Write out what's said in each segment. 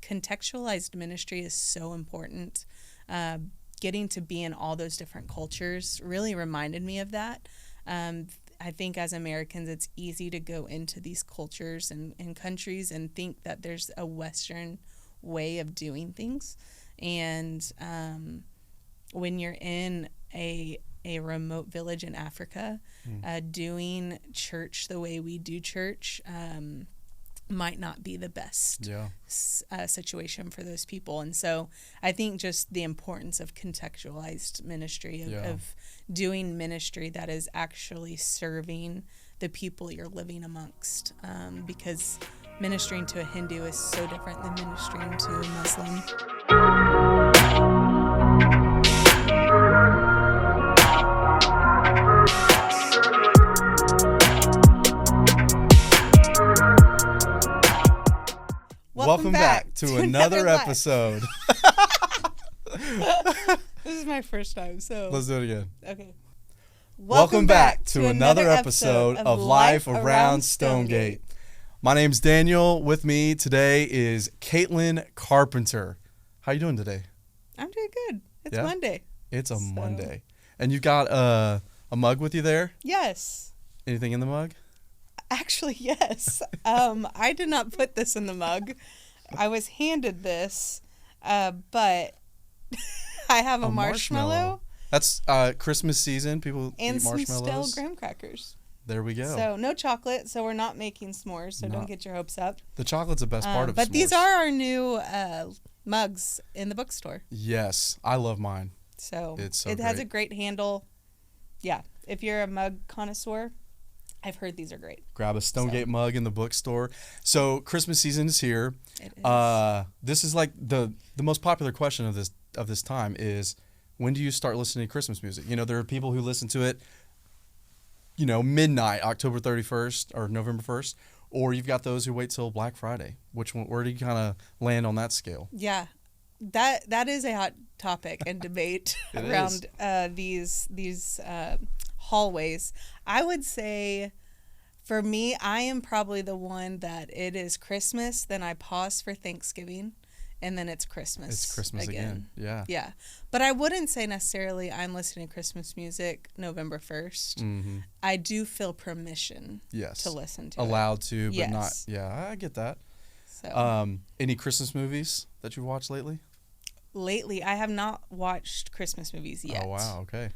contextualized ministry is so important. Getting to be in all those different cultures really reminded me of that. I think as Americans, it's easy to go into these cultures and countries and think that there's a Western way of doing things. And when you're in a remote village in Africa, doing church the way we do church might not be the best situation for those people. And so I think just the importance of contextualized ministry, of doing ministry that is actually serving the people you're living amongst, because ministering to a Hindu is so different than ministering to a Muslim. Welcome back to another episode. This is my first time, so let's do it again. Okay. Welcome back to another episode of Life Around Stonegate. My name's Daniel. With me today is Caitlin Carpenter. How you doing today? I'm doing good. It's Monday. It's a Monday. And you got a mug with you there? Yes. Anything in the mug? Actually, yes. I did not put this in the mug. I was handed this, but I have a marshmallow. That's Christmas season. People and eat marshmallows. And some stale graham crackers. There we go. So no chocolate, so we're not making s'mores, so don't get your hopes up. The chocolate's the best part of but s'mores. These are our new mugs in the bookstore. Yes, I love mine. So it has a great handle. Yeah, if you're a mug connoisseur, I've heard these are great. Grab a Stonegate mug in the bookstore. So Christmas season is here. It is. This is like the most popular question of this time is, when do you start listening to Christmas music? You know, there are people who listen to it, you know, midnight, October 31st or November 1st, or you've got those who wait till Black Friday. Where do you kind of land on that scale? Yeah, that is a hot topic and debate around these hallways. I would say, for me, I am probably the one that it is Christmas, then I pause for Thanksgiving, and then it's Christmas. It's Christmas again. Yeah. Yeah. But I wouldn't say necessarily I'm listening to Christmas music November 1st. Mm-hmm. I do feel permission to listen to Allowed it. to, but not. Yeah, I get that. So, any Christmas movies that you've watched lately? Lately, I have not watched Christmas movies yet. Oh, wow. Okay.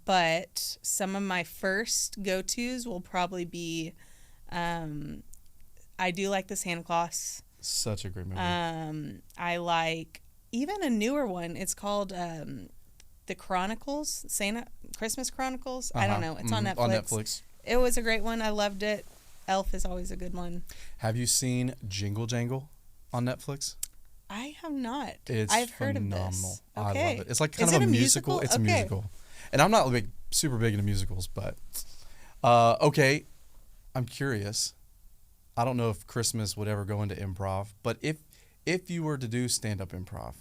But some of my first go-tos will probably be, I do like the Santa Claus. Such a great movie. I like even a newer one. It's called The Chronicles, Christmas Chronicles. I don't know. It's on Netflix. On Netflix. It was a great one. I loved it. Elf is always a good one. Have you seen Jingle Jangle on Netflix? I have not. I've heard phenomenal. Of this. Okay. I love it. It's like kind of a musical. It's a musical. And I'm not super big into musicals, but okay. I'm curious. I don't know if Christmas would ever go into improv, but if you were to do stand-up improv.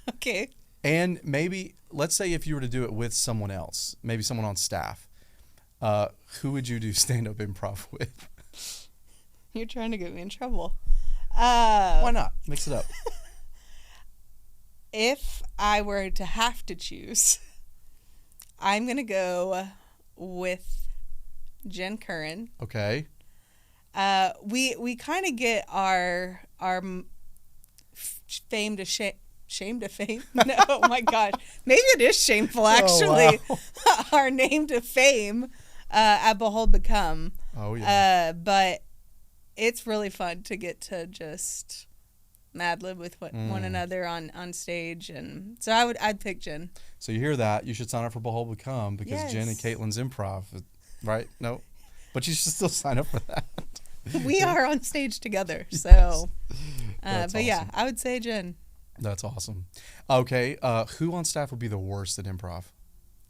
Okay. And maybe, let's say if you were to do it with someone else, maybe someone on staff, who would you do stand-up improv with? You're trying to get me in trouble. Why not? Mix it up. If I were to have to choose, I'm going to go with Jen Curran. Okay. We kind of get our fame to shame to fame. No, oh my gosh. Maybe it is shameful, actually. Oh, wow. Our name to fame at Behold Become. Oh, yeah. But it's really fun to get to just Mad Lib with one another on stage, and so I'd pick Jen. So you hear that? You should sign up for Behold Become because yes. Jen and Caitlin's improv, right? No, but you should still sign up for that. We are on stage together, so. Yes. But awesome. Yeah, I would say Jen. That's awesome. Okay, who on staff would be the worst at improv?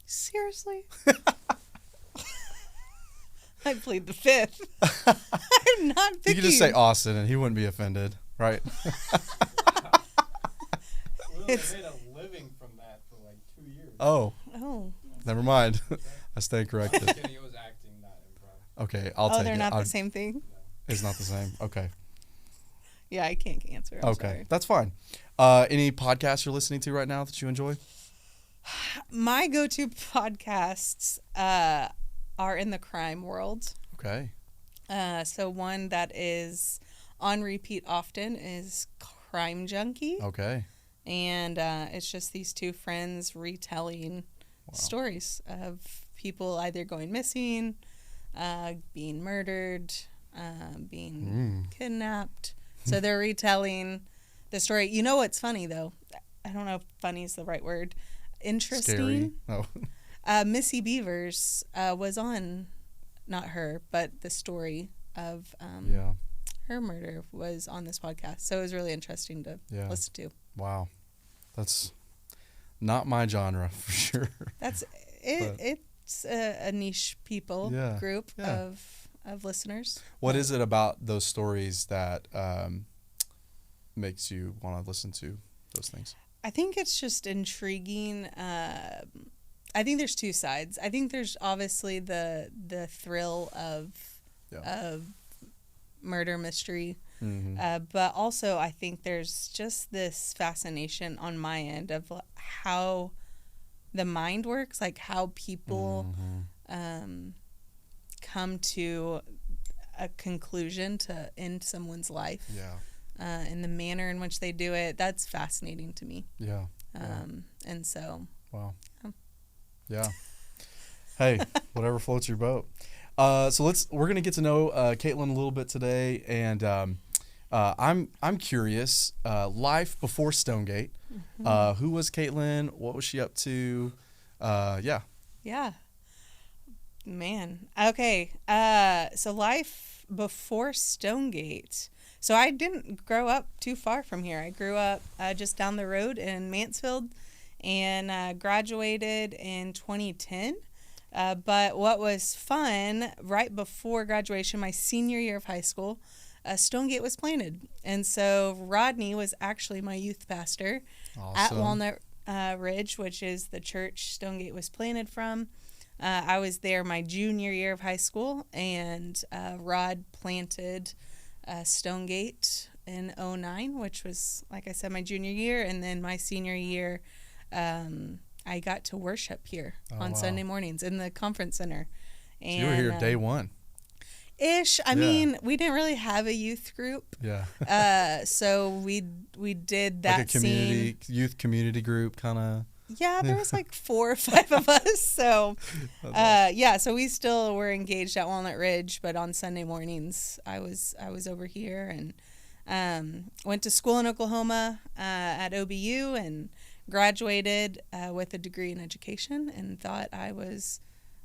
Seriously? I plead the fifth. I'm not picking. You could just say Austin and he wouldn't be offended, right? We made a living from that for like 2 years. Oh. Never mind. I stand corrected. It was acting, not improv. Okay, I'll take it. Oh, they're not the same thing? No. It's not the same. Okay. Yeah, I can't answer. I'm Okay, sorry. that's fine. Any podcasts you're listening to right now that you enjoy? My go-to podcasts are in the crime world. Okay. So one that is on repeat often is Crime Junkie. Okay. And it's just these two friends retelling stories of people either going missing, being murdered, being kidnapped. So they're retelling the story. You know what's funny, though? I don't know if funny is the right word. Interesting. Scary. Oh. Missy Beavers was on, not her, but the story of her murder was on this podcast. So it was really interesting to listen to. Wow. That's not my genre for sure. That's it. It's a niche group of listeners. What is it about those stories that makes you want to listen to those things? I think it's just intriguing. I think there's two sides. I think there's obviously the thrill of murder mystery. Mm-hmm. But also I think there's just this fascination on my end of how the mind works, like how people come to a conclusion to end someone's life. And the manner in which they do it, that's fascinating to me. And so. Wow. Yeah. Hey, whatever floats your boat. So we're gonna get to know Caitlin a little bit today, and I'm curious. Life before Stonegate. Who was Caitlin? What was she up to? Yeah. Man. Okay. So life before Stonegate. So I didn't grow up too far from here. I grew up just down the road in Mansfield, and graduated in 2010. But what was fun, right before graduation, my senior year of high school, Stonegate was planted. And so Rodney was actually my youth pastor at Walnut Ridge, which is the church Stonegate was planted from. I was there my junior year of high school, and Rod planted Stonegate in 2009, which was, like I said, my junior year. And then my senior year, I got to worship here on Sunday mornings in the conference center. And so you were here day one. Ish. I mean, we didn't really have a youth group. So we did that, like a youth community group kind of. Yeah, there was like 4 or 5 of us. So, so we still were engaged at Walnut Ridge, but on Sunday mornings, I was over here, and went to school in Oklahoma at OBU, and graduated with a degree in education, and thought I was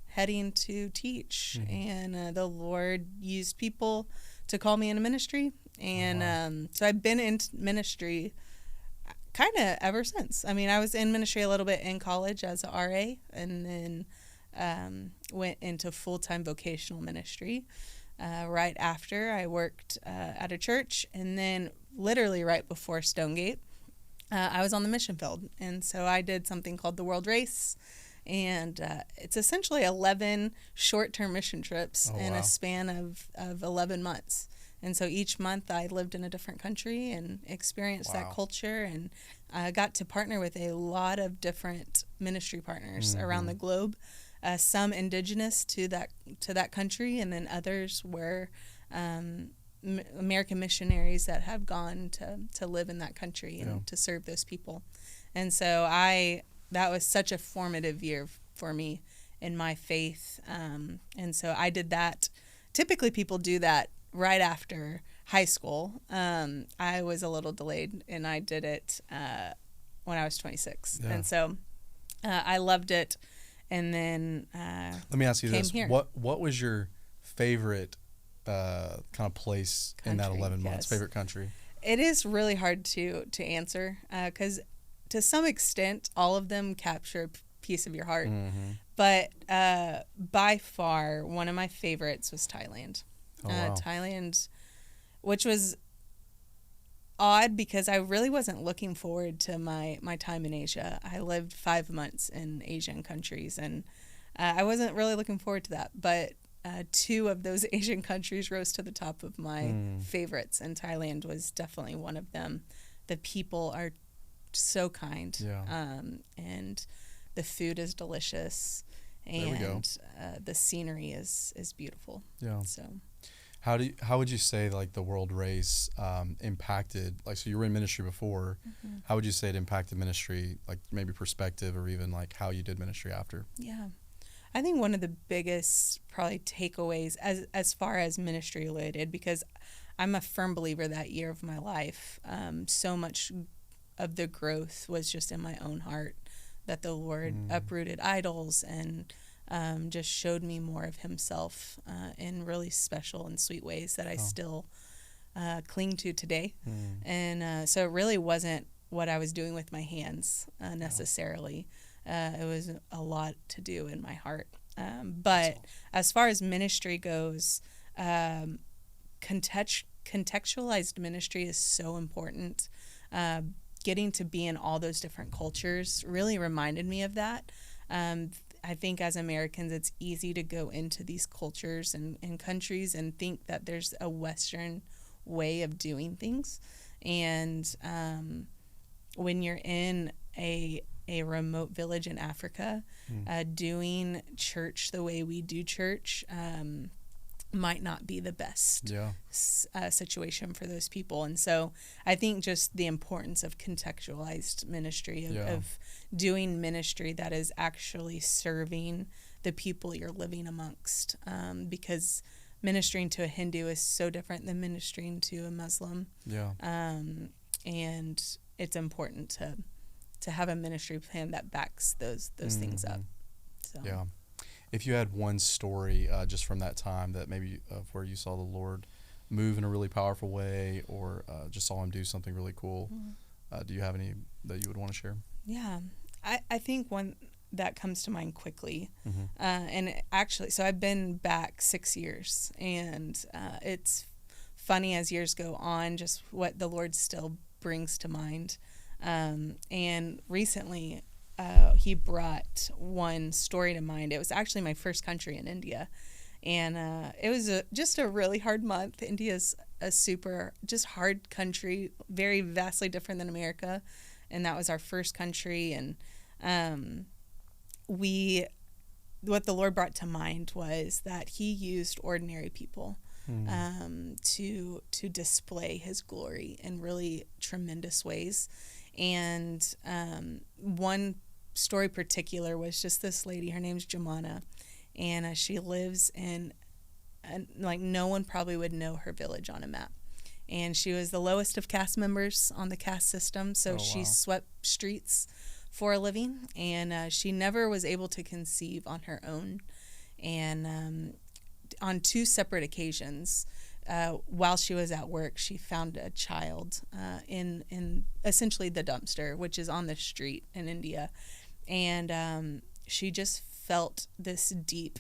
heading to teach. And the Lord used people to call me into ministry, and so I've been in ministry kind of ever since. I mean, I was in ministry a little bit in college as a RA, and then went into full-time vocational ministry right after. I worked at a church, and then literally right before Stonegate, I was on the mission field. And so I did something called the World Race, and it's essentially 11 short-term mission trips in a span of 11 months. And so each month I lived in a different country and experienced that culture, and got to partner with a lot of different ministry partners around the globe. Some indigenous to that country, and then others were American missionaries that have gone to live in that country and to serve those people. And so that was such a formative year for me in my faith. And so I did that. Typically people do that right after high school. I was a little delayed, and I did it when I was 26. And so I loved it. And then let me ask you this. Here. What was your favorite kind of place in that 11 months? Favorite country? It is really hard to answer because to some extent all of them capture a piece of your heart. But by far one of my favorites was Thailand. Thailand, which was odd because I really wasn't looking forward to my time in Asia. I lived 5 months in Asian countries, and I wasn't really looking forward to that. But two of those Asian countries rose to the top of my favorites, and Thailand was definitely one of them. The people are so kind, and the food is delicious, and the scenery is beautiful. Yeah. So, how would you say like the world race impacted, like, so you were in ministry before, how would you say it impacted ministry, like maybe perspective or even like how you did ministry after? Yeah. I think one of the biggest probably takeaways as far as ministry related, because I'm a firm believer that year of my life, so much of the growth was just in my own heart, that the Lord uprooted idols and just showed me more of himself in really special and sweet ways that I still cling to today. And so it really wasn't what I was doing with my hands necessarily. It was a lot to do in my heart. But as far as ministry goes, contextualized ministry is so important. Getting to be in all those different cultures really reminded me of that. I think as Americans, it's easy to go into these cultures and countries and think that there's a Western way of doing things. And when you're in a remote village in Africa, doing church the way we do church might not be the best situation for those people. And so I think just the importance of contextualized ministry, of doing ministry that is actually serving the people you're living amongst, because ministering to a Hindu is so different than ministering to a Muslim. And it's important to have a ministry plan that backs those things up. So. Yeah. If you had one story just from that time that maybe of where you saw the Lord move in a really powerful way, or just saw him do something really cool, do you have any that you would want to share? Yeah. I think one that comes to mind quickly, and actually, so I've been back 6 years, and it's funny as years go on just what the Lord still brings to mind. And recently, he brought one story to mind. It was actually my first country in India, and it was just a really hard month. India's a super just hard country, very vastly different than America, and that was our first country. And what the Lord brought to mind was that he used ordinary people to display his glory in really tremendous ways. And one story particular was just this lady, her name's Jamana, and she lives in, like, no one probably would know her village on a map. And she was the lowest of caste members on the caste system, so she swept streets for a living, and she never was able to conceive on her own. And on two separate occasions, while she was at work, she found a child in essentially the dumpster, which is on the street in India. And she just felt this deep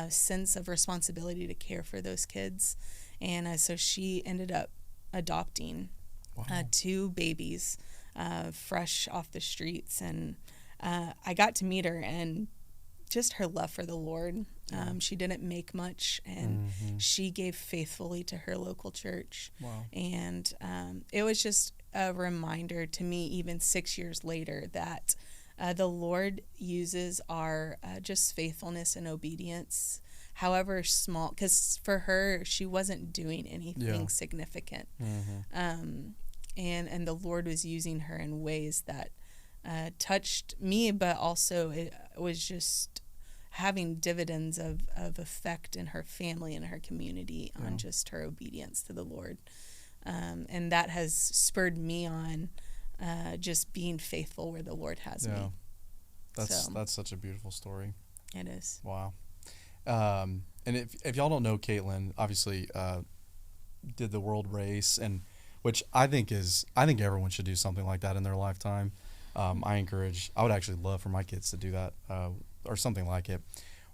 sense of responsibility to care for those kids. And so she ended up adopting two babies fresh off the streets. And I got to meet her, and just her love for the Lord. She didn't make much, and she gave faithfully to her local church. And it was just a reminder to me, even 6 years later, that the Lord uses our just faithfulness and obedience, however small, because for her, she wasn't doing anything significant. And the Lord was using her in ways that touched me, but also it was just having dividends of effect in her family and her community on just her obedience to the Lord. And that has spurred me on just being faithful where the Lord has me. That's such a beautiful story. It is. Wow. And if y'all don't know Caitlin, obviously did the world race, and which I think everyone should do something like that in their lifetime. I would actually love for my kids to do that or something like it.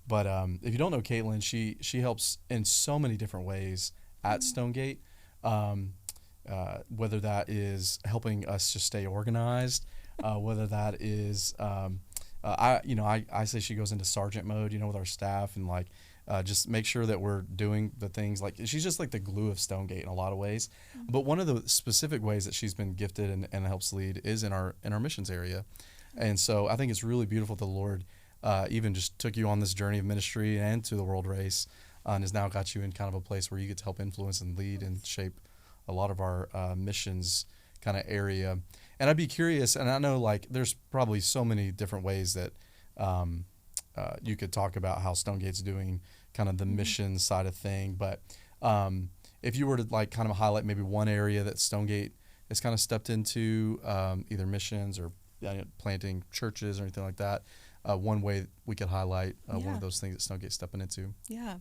But if you don't know Caitlin, she helps in so many different ways at Stonegate, whether that is helping us just stay organized, whether that is I say she goes into sergeant mode, with our staff, and like just make sure that we're doing the things. Like, she's just like the glue of Stonegate in a lot of ways. But one of the specific ways that she's been gifted and helps lead is in our missions area. And so I think it's really beautiful the Lord even just took you on this journey of ministry and to the world race, and has now got you in kind of a place where you get to help influence and lead and shape a lot of our missions kind of area. And I'd be curious, and I know like there's probably so many different ways that you could talk about how Stonegate's doing kind of the mission side of thing, but if you were to like kind of highlight maybe one area that Stonegate has kind of stepped into, either missions or planting churches or anything like that, one way we could highlight one of those things that Stonegate's stepping into. Yeah.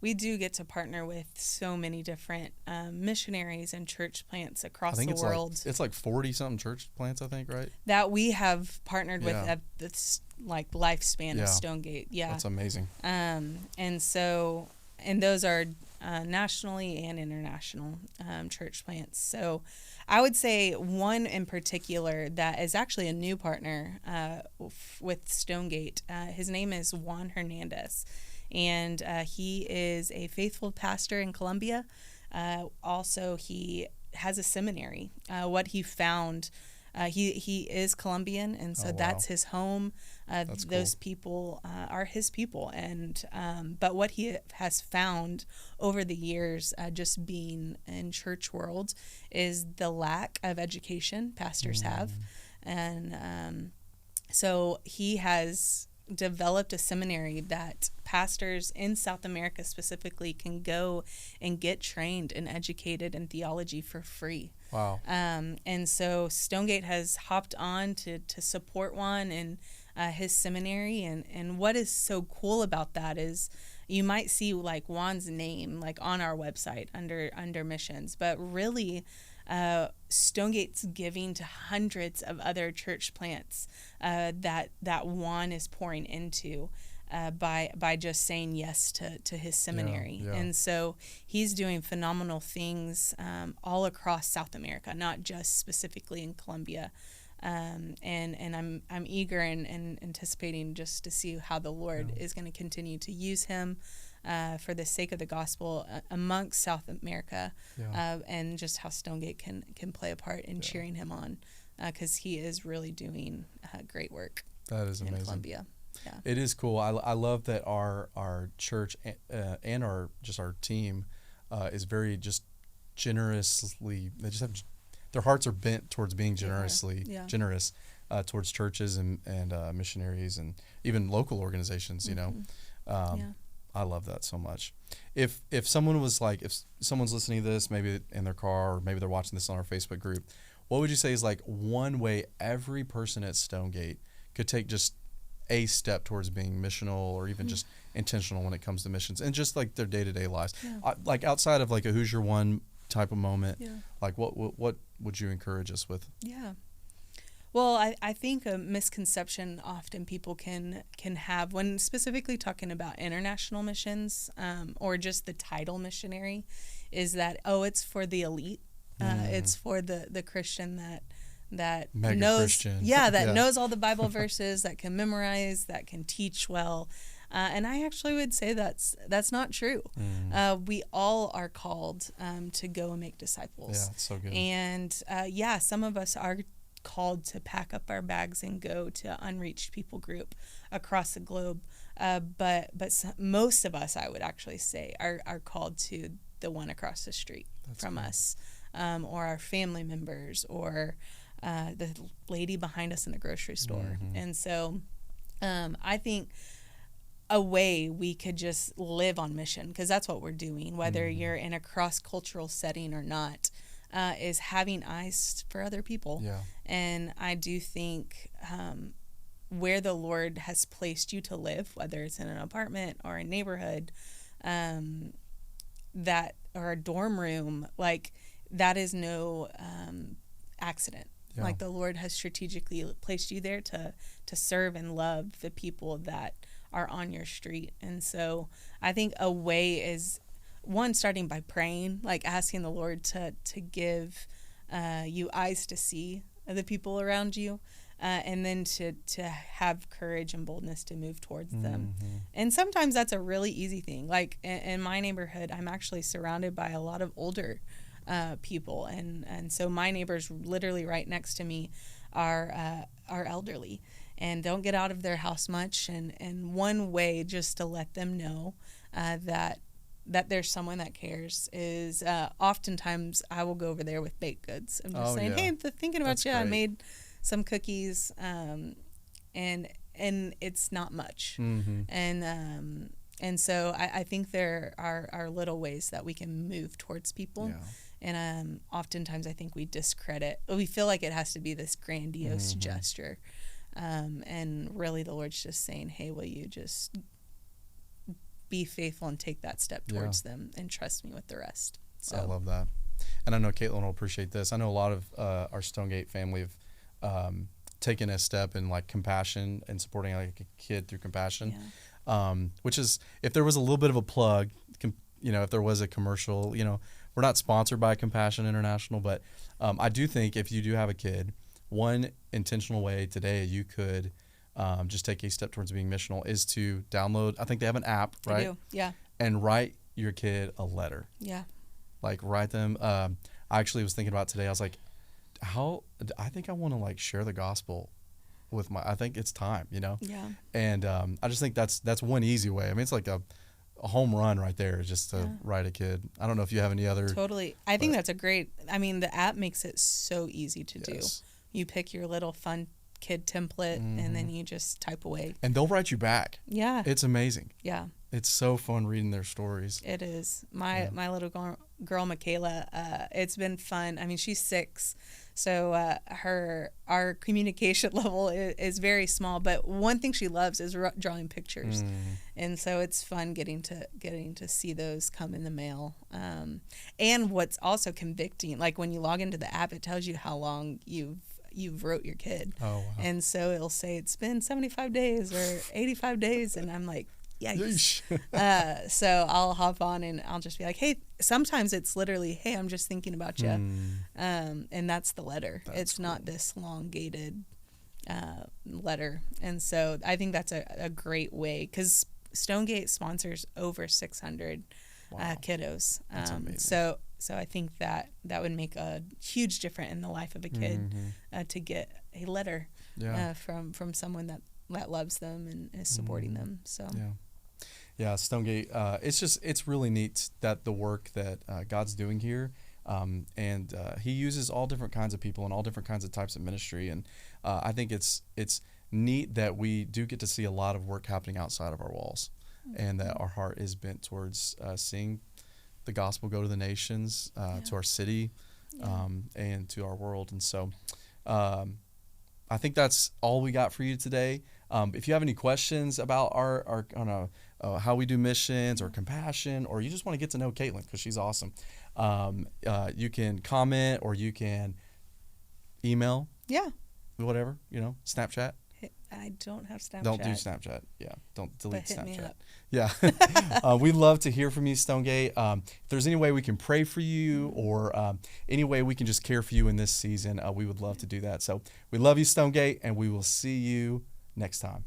We do get to partner with so many different missionaries and church plants across the world. It's like 40-something church plants, I think, right? That we have partnered with at this like lifespan of Stonegate. Yeah. That's amazing. And those are nationally and international church plants. So I would say one in particular that is actually a new partner with Stonegate. His name is Juan Hernandez. And he is a faithful pastor in Colombia. Also, he has a seminary. What he found, he is Colombian, and so that's his home. Those people are his people. And but what he has found over the years, just being in church world, is the lack of education pastors have. And so he has developed a seminary that pastors in South America specifically can go and get trained and educated in theology for free. Wow. And so Stonegate has hopped on to support Juan in his seminary. And what is so cool about that is you might see like Juan's name like on our website under missions, but really Stonegate's giving to hundreds of other church plants that Juan is pouring into by just saying yes to his seminary. Yeah. And so he's doing phenomenal things all across South America, not just specifically in Colombia. And I'm eager and anticipating just to see how the Lord is going to continue to use him for the sake of the gospel amongst South America, and just how Stonegate can play a part in cheering him on, because he is really doing great work. That is amazing. In Colombia. Yeah. It is cool. I love that our church and our team is very just generously. They just have their hearts are bent towards being generous towards churches and missionaries and even local organizations. You know. I love that so much. If someone was like, if someone's listening to this, maybe in their car or maybe they're watching this on our Facebook group, what would you say is like one way every person at Stonegate could take just a step towards being missional or even just intentional when it comes to missions and just like their day-to-day lives? Like outside of like a who's your one type of moment, like what would you encourage us with? Yeah. Well, I think a misconception often people can have when specifically talking about international missions, or just the title missionary, is that, it's for the elite. It's for the Christian that Mega knows Christian. Knows all the Bible verses, that can memorize, that can teach well. And I actually would say that's not true. We all are called to go and make disciples. Yeah, that's so good. And some of us are called to pack up our bags and go to unreached people group across the globe, but most of us, I would actually say, are called to the one across the street from us, or our family members, or the lady behind us in the grocery store. And so I think a way we could just live on mission, because that's what we're doing, whether you're in a cross-cultural setting or not, is having eyes for other people. And I do think where the Lord has placed you to live, whether it's in an apartment or a neighborhood, that or a dorm room, like that is no accident. Like the Lord has strategically placed you there to serve and love the people that are on your street. And so I think a way is, one, starting by praying, like asking the Lord to give you eyes to see the people around you, and then to have courage and boldness to move towards them. Mm-hmm. And sometimes that's a really easy thing. Like in my neighborhood, I'm actually surrounded by a lot of older people, and so my neighbors literally right next to me are elderly and don't get out of their house much. And one way just to let them know that there's someone that cares is oftentimes I will go over there with baked goods. I'm just saying, hey, I'm thinking about That's you. great. I made some cookies, and it's not much. Mm-hmm. And so I think there are little ways that we can move towards people. Yeah. And oftentimes I think we feel like it has to be this grandiose Mm-hmm. gesture. And really the Lord's just saying, hey, will you just be faithful and take that step towards them and trust me with the rest. So I love that. And I know Caitlin will appreciate this. I know a lot of our Stonegate family have taken a step in like compassion and supporting like a kid through compassion, which is, if there was a little bit of a plug, if there was a commercial, we're not sponsored by Compassion International, but I do think if you do have a kid, one intentional way today you could just take a step towards being missional is to download, I think they have an app, right? I do, yeah. And write your kid a letter. Yeah. Like write them. I actually was thinking about today, I was like, I think I want to like share the gospel with I think it's time, Yeah. And I just think that's one easy way. I mean, it's like a home run right there, just to write a kid. I don't know if you have any other. Totally. I think that's the app makes it so easy to do. You pick your little fun kid template and then you just type away. And they'll write you back. Yeah. It's amazing. Yeah. It's so fun reading their stories. It is. My little girl, Michaela, it's been fun. I mean, she's 6, so our communication level is very small. But one thing she loves is drawing pictures, and so it's fun getting to see those come in the mail. And what's also convicting, like when you log into the app, it tells you how long you've wrote your kid. Oh, wow. And so it'll say it's been 75 days or 85 days, and I'm like, yikes. So I'll hop on and I'll just be like, hey, sometimes it's literally, hey, I'm just thinking about you. And that's the letter. It's not this elongated letter. And so I think that's a great way, because Stonegate sponsors over 600 kiddos. That's amazing. So I think that would make a huge difference in the life of a kid to get a letter from someone that loves them and is supporting them. So yeah, Stonegate. It's really neat that the work that God's doing here, and He uses all different kinds of people and all different kinds of types of ministry, and I think it's neat that we do get to see a lot of work happening outside of our walls, and that our heart is bent towards seeing the gospel go to the nations, to our city, and to our world. And so I think that's all we got for you today. If you have any questions about our how we do missions or compassion, or you just want to get to know Caitlin because she's awesome, you can comment or you can email. Yeah. Whatever, Snapchat. I don't have Snapchat. Don't do Snapchat. Yeah, don't delete Snapchat. Me up. Yeah. We'd love to hear from you, Stonegate. If there's any way we can pray for you or any way we can just care for you in this season, we would love to do that. So we love you, Stonegate, and we will see you next time.